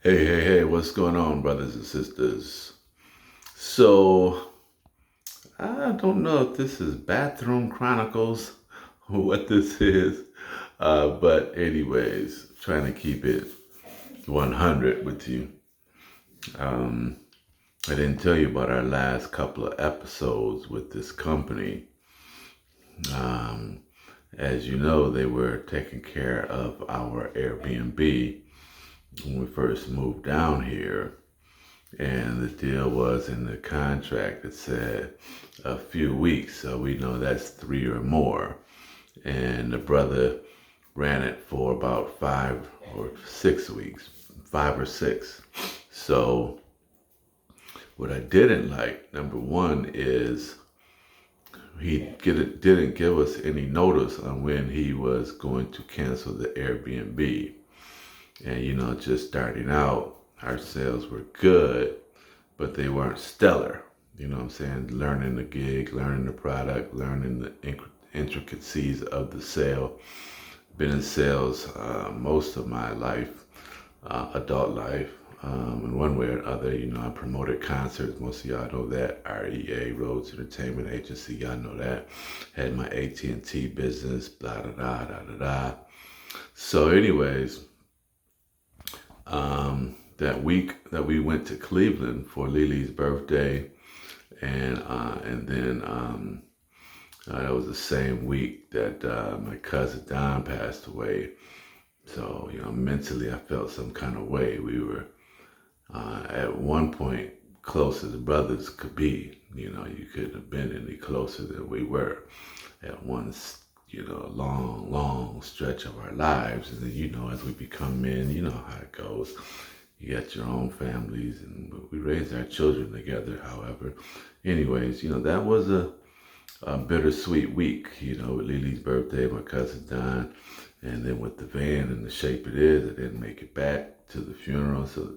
Hey, what's going on, brothers and sisters? So, I don't know if this is Bathroom Chronicles or what this is, but anyways, trying to keep it 100 with you. Um, I didn't tell you about our last couple of episodes with this company. Um, as you know, they were taking care of our Airbnb when we first moved down here. And the deal was in the contract, it said a few weeks. So we know that's 3 or more. And the brother ran it for about 5 or 6 weeks, 5 or 6. So what I didn't like, number one, is didn't give us any notice on when he was going to cancel the Airbnb. And, just starting out, our sales were good, but they weren't stellar. You know what I'm saying? Learning the gig, learning the product, learning the intricacies of the sale. Been in sales most of my life, adult life, in one way or other. I promoted concerts. Most of y'all know that. REA, Rhodes Entertainment Agency, y'all know that. Had my AT&T business, blah, da, da, da, da, da. So anyways, that week that we went to Cleveland for Lily's birthday, and then that was the same week that my cousin Don passed away. So mentally I felt some kind of way. We were at one point close as brothers could be. You couldn't have been any closer than we were at once. Long stretch of our lives. And then, as we become men, you know how it goes. You got your own families, and we raised our children together, however. Anyways, that was a bittersweet week, with Lily's birthday, my cousin Don, and then with the van and the shape it is, I didn't make it back to the funeral, so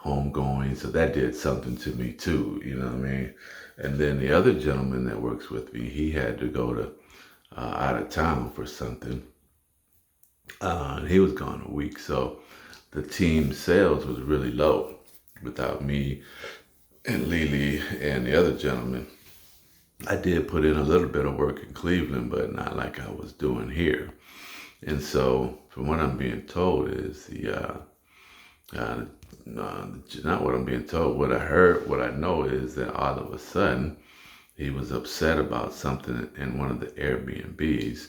homegoing, so that did something to me too, you know what I mean? And then the other gentleman that works with me, he had to go to out of town for something. And he was gone a week, so the team sales was really low without me and Lily and the other gentleman. I did put in a little bit of work in Cleveland, but not like I was doing here. And so, from what I'm being told, is not what I'm being told. What I heard, what I know is that all of a sudden he was upset about something in one of the Airbnbs,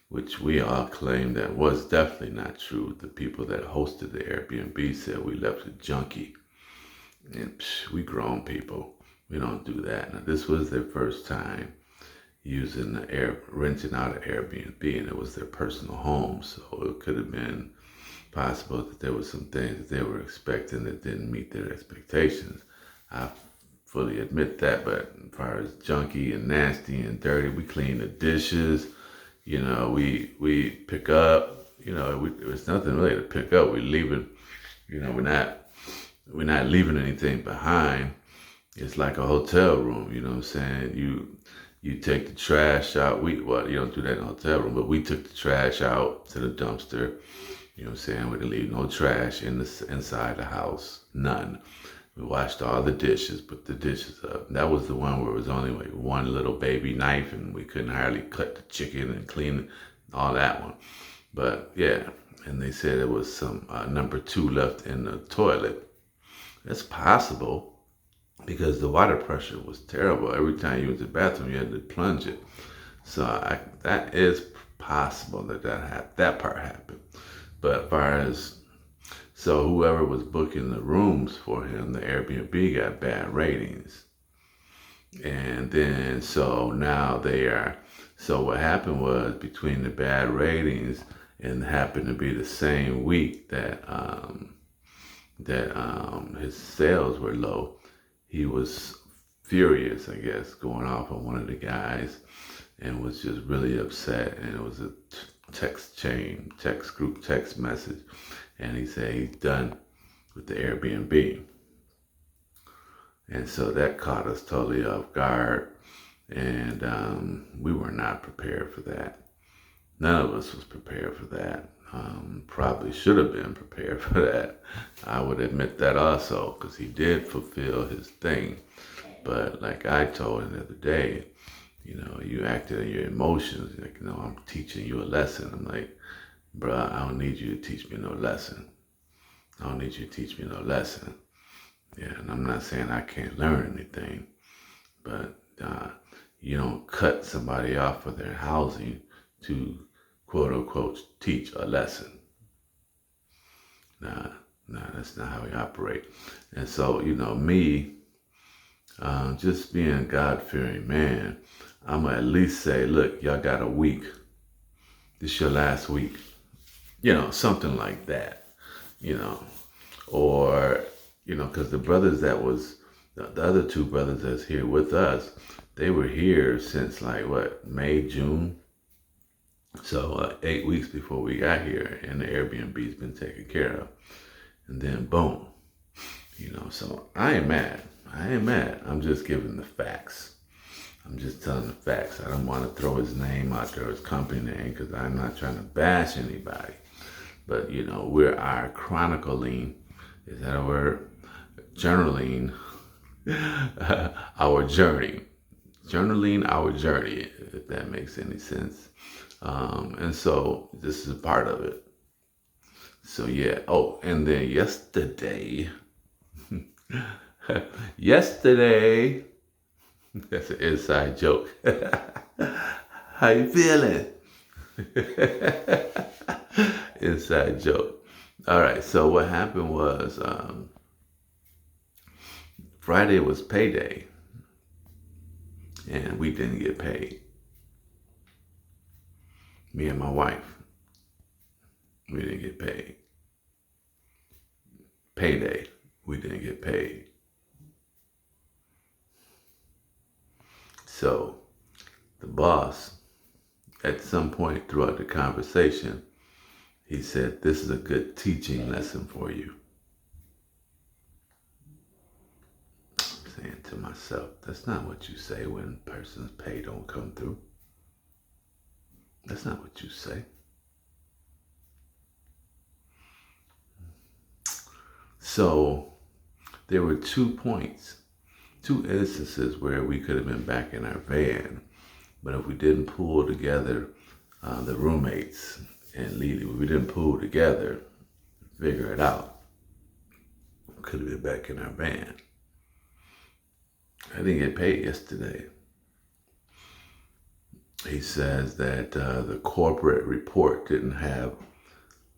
which we all claim that was definitely not true. The people that hosted the Airbnb said we left a junkie. And we grown people. We don't do that. Now, this was their first time renting out an Airbnb, and it was their personal home. So it could have been possible that there were some things that they were expecting that didn't meet their expectations. I fully admit that, but as far as junky and nasty and dirty, we clean the dishes. We pick up. There's nothing really to pick up. We leave it. We're not leaving anything behind. It's like a hotel room. You know what I'm saying? You take the trash out. You don't do that in a hotel room, but we took the trash out to the dumpster. You know what I'm saying? We didn't leave no trash inside the house. None. We washed all the dishes, put the dishes up. That was the one where it was only like one little baby knife, and we couldn't hardly cut the chicken and clean all that one. But yeah, and they said there was some number 2 left in the toilet. It's possible because the water pressure was terrible. Every time you went to the bathroom, you had to plunge it. So that is possible that part happened. But as far as so whoever was booking the rooms for him, the Airbnb got bad ratings. And then so now they are. So what happened was between the bad ratings and happened to be the same week that his sales were low, he was furious, I guess, going off on one of the guys, and was just really upset. And it was a text group text message, and he said he's done with the Airbnb. And so that caught us totally off guard, and we were not prepared for that. None of us was prepared for that. probably should have been prepared for that. I would admit that also, because he did fulfill his thing. But like I told him the other day, you acted on your emotions. Like, I'm teaching you a lesson. I'm like, bruh, I don't need you to teach me no lesson. I don't need you to teach me no lesson. Yeah, and I'm not saying I can't learn anything, but you don't cut somebody off of their housing to quote unquote teach a lesson. Nah, that's not how we operate. And so, me, just being a God-fearing man, I'm gonna at least say, look, y'all got a week. This your last week. Something like that. Or, because the brothers the other two brothers that's here with us, they were here since like what, May, June? So 8 weeks before we got here, and the Airbnb's been taken care of. And then boom, so I ain't mad. I'm just giving the facts. I'm just telling the facts. I don't want to throw his name out there, his company name, because I'm not trying to bash anybody. But, we're our chronicling, is that a word? Journaling our journey. Journaling our journey, if that makes any sense. And so this is a part of it. So yeah. Oh, and then yesterday, that's an inside joke. How you feeling? Inside joke. All right. So what happened was Friday was payday, and we didn't get paid. Me and my wife, we didn't get paid. Payday, we didn't get paid. So the boss, at some point throughout the conversation, he said, this is a good teaching lesson for you. I'm saying to myself, that's not what you say when a person's pay don't come through. That's not what you say. So there were 2 points, 2 instances where we could have been back in our van, but if we didn't pull together, the roommates and Lily, we didn't pull together, figure it out, we could have been back in our van. I didn't get paid yesterday. He says that the corporate report didn't have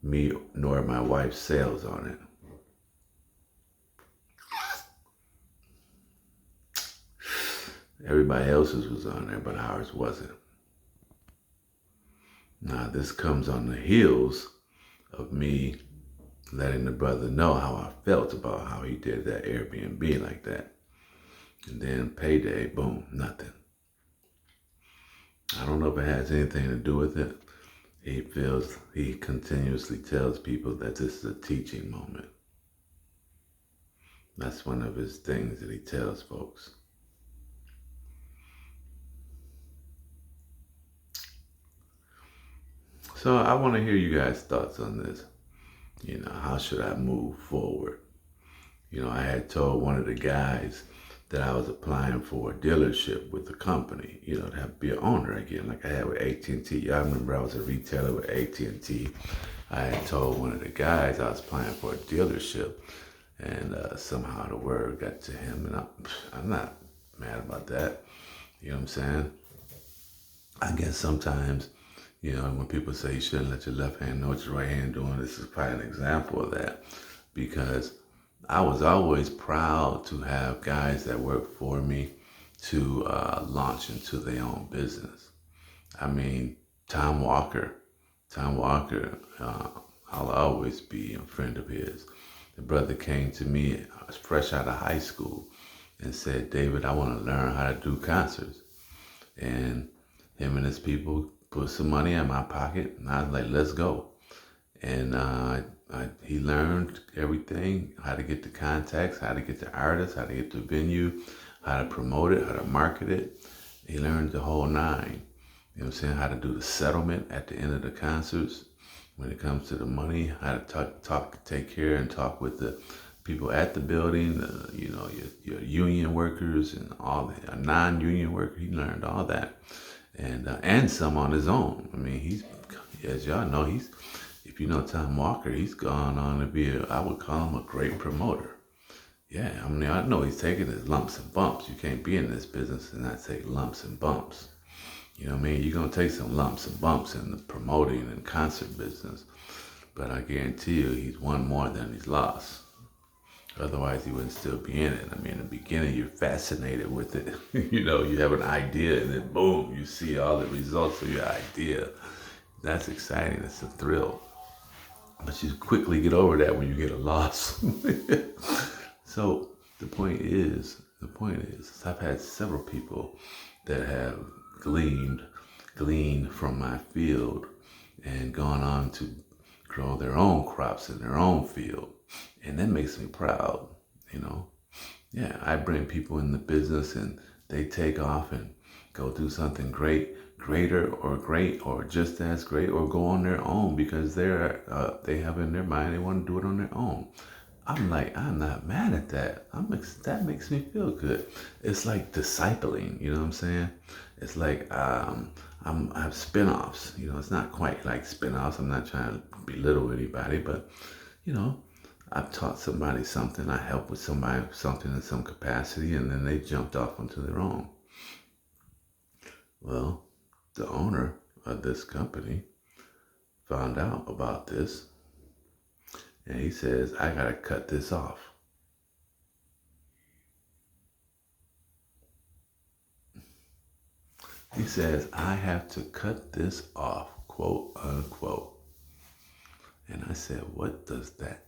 me nor my wife's sales on it. Everybody else's was on there, but ours wasn't. Now, this comes on the heels of me letting the brother know how I felt about how he did that Airbnb like that. And then payday, boom, nothing. I don't know if it has anything to do with it. He continuously tells people that this is a teaching moment. That's one of his things that he tells folks. So I want to hear you guys' thoughts on this. How should I move forward? I had told one of the guys that I was applying for a dealership with the company, to have be an owner again, like I had with AT&T. Y'all remember I was a retailer with AT&T. I had told one of the guys I was applying for a dealership, and somehow the word got to him, and I'm not mad about that. You know what I'm saying? I guess sometimes, when people say you shouldn't let your left hand know what your right hand doing, this is probably an example of that, because I was always proud to have guys that worked for me to launch into their own business. I mean, Tom Walker, I'll always be a friend of his. The brother came to me fresh out of high school and said, David, I want to learn how to do concerts. And him and his people put some money in my pocket, and I was like, let's go. And he learned everything, how to get the contacts, how to get the artists, how to get the venue, how to promote it, how to market it. He learned the whole 9. You know what I'm saying? How to do the settlement at the end of the concerts. when it comes to the money, how to take care and talk with the people at the building, your union workers and all the non-union worker. He learned all that, and some on his own. I mean, as y'all know, if you know Tom Walker, he's gone on to be I would call him a great promoter. Yeah, I mean, I know he's taking his lumps and bumps. You can't be in this business and not take lumps and bumps. You know what I mean? You're going to take some lumps and bumps in the promoting and concert business. But I guarantee you, he's won more than he's lost. Otherwise, he wouldn't still be in it. I mean, in the beginning, you're fascinated with it. You have an idea, and then boom, you see all the results of your idea. That's exciting. It's a thrill. But you quickly get over that when you get a loss. So the point is, I've had several people that have gleaned from my field and gone on to grow their own crops in their own field. And that makes me proud, Yeah, I bring people in the business and they take off and go do something greater or great or just as great or go on their own because they have in their mind they want to do it on their own. I'm not mad at that. That makes me feel good. It's like discipling, you know what I'm saying? It's like I have spin-offs. It's not quite like spin-offs. I'm not trying to belittle anybody, but I've taught somebody something. I helped with somebody something in some capacity, and then they jumped off onto their own. Well, the owner of this company found out about this, and he says, I gotta cut this off. He says, I have to cut this off, quote unquote. And I said, what does that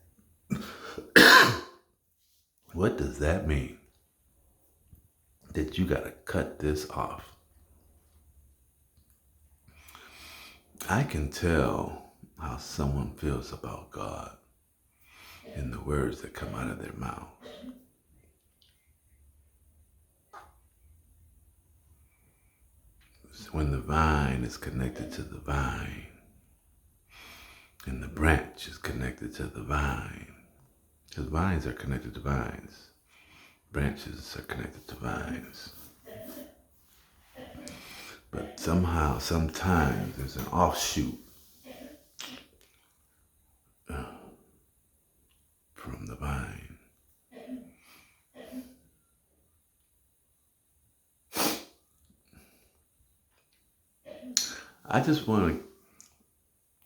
what does that mean? That you gotta cut this off. I can tell how someone feels about God in the words that come out of their mouth. When the vine is connected to the vine, and the branch is connected to the vine, because vines are connected to vines, branches are connected to vines. But somehow, sometimes, there's an offshoot from the vine. I just want to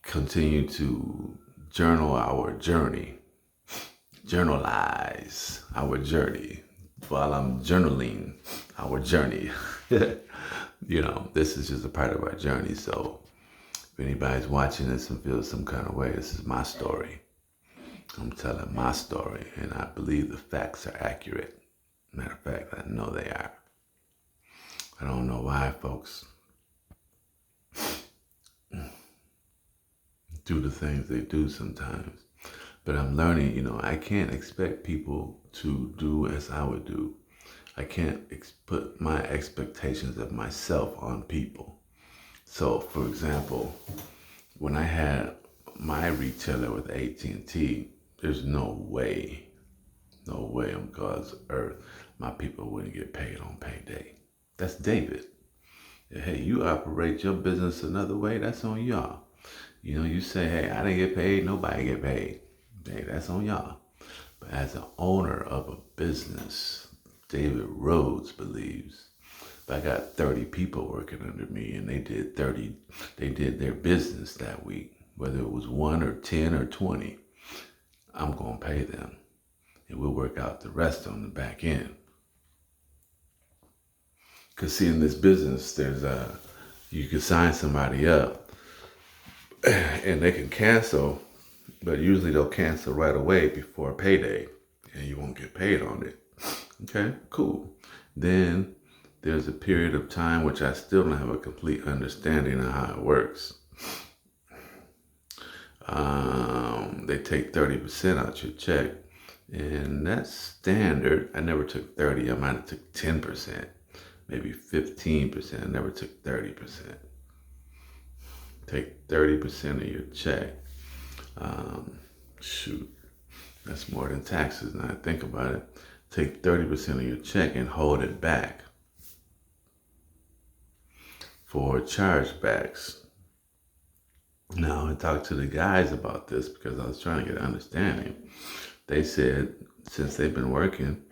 continue to journalize our journey while I'm journaling our journey. This is just a part of our journey. So if anybody's watching this and feels some kind of way, this is my story. I'm telling my story, and I believe the facts are accurate. Matter of fact, I know they are. I don't know why folks do the things they do sometimes. But I'm learning, I can't expect people to do as I would do. I can't put my expectations of myself on people. So, for example, when I had my retailer with AT&T, there's no way on God's earth my people wouldn't get paid on payday. That's David. Hey, you operate your business another way, that's on y'all. You say, hey, I didn't get paid, nobody get paid. Hey, that's on y'all. But as an owner of a business, David Rhodes believes if I got 30 people working under me and they did their business that week, whether it was 1 or 10 or 20, I'm going to pay them. And we'll work out the rest on the back end. Because see, in this business, you can sign somebody up and they can cancel, but usually they'll cancel right away before payday and you won't get paid on it. Okay, cool. Then there's a period of time which I still don't have a complete understanding of how it works. They take 30% out your check, and that's standard. I never took 30. I might have took 10%, maybe 15%. I never took 30%. Take 30% of your check, Um, shoot, that's more than taxes. Now think about it. Take 30% of your check and hold it back for chargebacks. Now, I talked to the guys about this because I was trying to get an understanding. They said since they've been working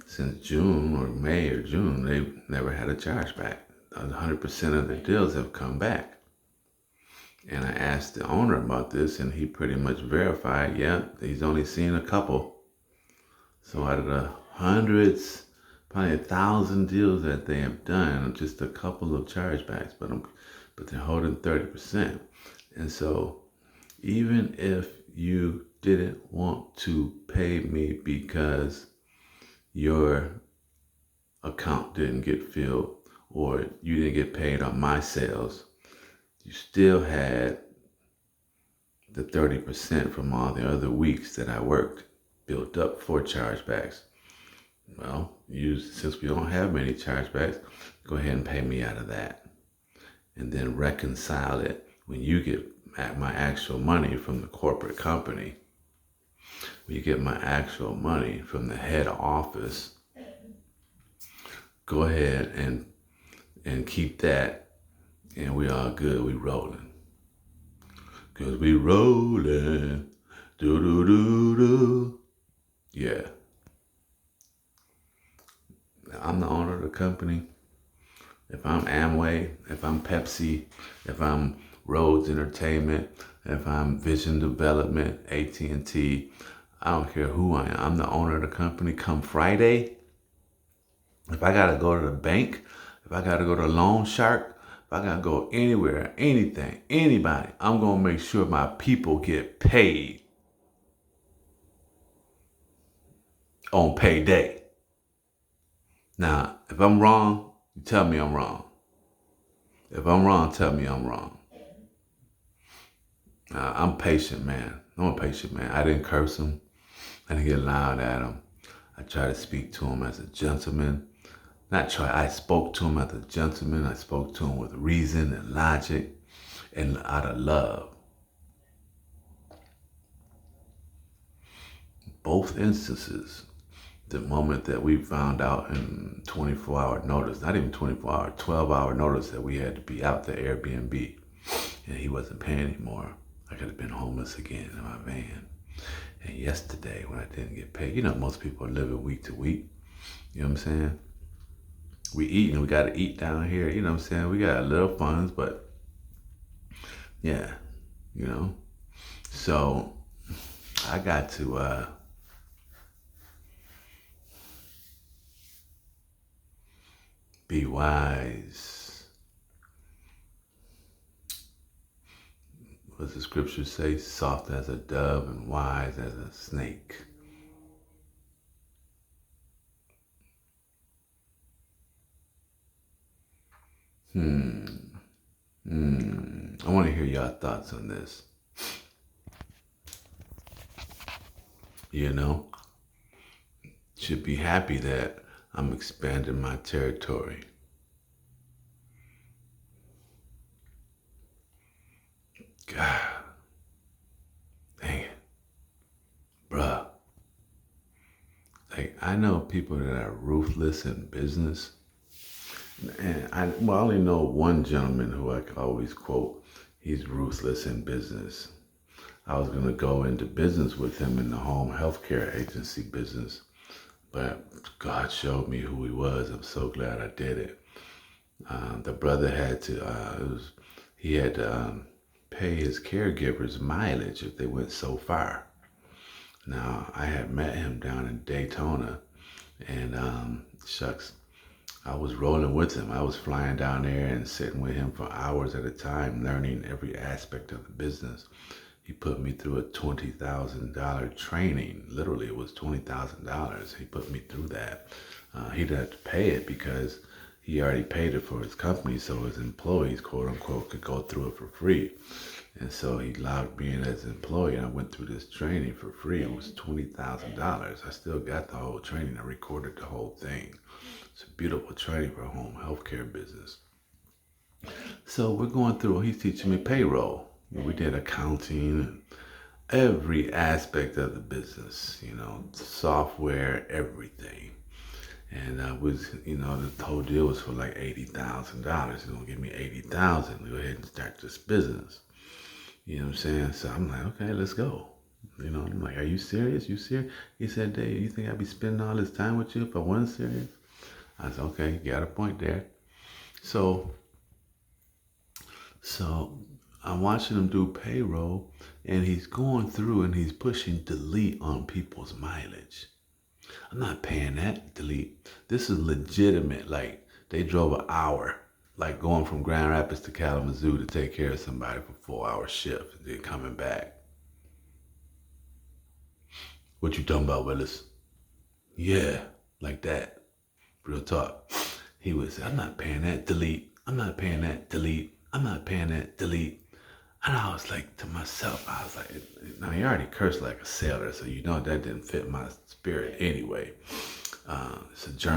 since June or May or June, they've never had a chargeback. 100% of their deals have come back. And I asked the owner about this, and he pretty much verified, yeah, he's only seen a couple. So out of the hundreds, probably 1,000 deals that they have done, just a couple of chargebacks, but they're holding 30%. And so even if you didn't want to pay me because your account didn't get filled or you didn't get paid on my sales, you still had the 30% from all the other weeks that I worked built up for chargebacks. Well, since we don't have many chargebacks, go ahead and pay me out of that. And then reconcile it when you get my actual money from the corporate company. When you get my actual money from the head office, go ahead and keep that, and we all good. We rolling. Cause we rolling. Do do do do. Yeah. I'm the owner of the company. If I'm Amway, if I'm Pepsi, if I'm Rhodes Entertainment, if I'm Vision Development, AT&T, I don't care who I am. I'm the owner of the company. Come Friday, if I gotta go to the bank, if I gotta go to Loan Shark, if I gotta go anywhere, anything, anybody, I'm gonna make sure my people get paid on payday. Now, if I'm wrong, you tell me I'm wrong. If I'm wrong, tell me I'm wrong. I'm patient, man. I'm a patient man. I didn't curse him. I didn't get loud at him. I tried to speak to him as a gentleman. I spoke to him as a gentleman. I spoke to him with reason and logic and out of love. Both instances, the moment that we found out in 24-hour notice, not even 24-hour, 12-hour notice that we had to be out the Airbnb and he wasn't paying anymore, I could have been homeless again in my van. And yesterday when I didn't get paid, most people are living week to week. You know what I'm saying? We eat and we got to eat down here. You know what I'm saying? We got little funds, but yeah, So I got to be wise. What does the scripture say? Soft as a dove and wise as a snake. I want to hear your thoughts on this. Should be happy that I'm expanding my territory. God, dang it, bruh. Like, I know people that are ruthless in business. And I only know one gentleman who I can always quote. He's ruthless in business. I was going to go into business with him in the home healthcare agency business, but God showed me who he was. I'm so glad I did it. The brother had to, he had to pay his caregivers mileage if they went so far. Now, I had met him down in Daytona, and shucks, I was rolling with him. I was flying down there and sitting with him for hours at a time, learning every aspect of the business. He put me through a $20,000 training. Literally, it was $20,000. He put me through that. He didn't have to pay it because he already paid it for his company, so his employees, quote unquote, could go through it for free. And so he allowed me in as an employee. I went through this training for free. It was $20,000. I still got the whole training. I recorded the whole thing. It's a beautiful training for a home healthcare business. So we're going through, he's teaching me payroll. We did accounting, every aspect of the business, software, everything. And the whole deal was for like $80,000. He's gonna give me 80,000 to go ahead and start this business. You know what I'm saying? So I'm like, okay, let's go. I'm like, are you serious? You serious? He said, Dave, you think I'd be spending all this time with you if I wasn't serious? I said, okay, you got a point there. So I'm watching him do payroll, and he's going through and he's pushing delete on people's mileage. I'm not paying that delete. This is legitimate. Like, they drove an hour, like going from Grand Rapids to Kalamazoo to take care of somebody for a 4-hour shift and then coming back. What you talking about, Willis? Yeah, like that. Real talk. He would say, I'm not paying that delete. I'm not paying that delete. I'm not paying that delete. And I was like to myself, I was like, now he already cursed like a sailor, so that didn't fit my spirit anyway. It's a German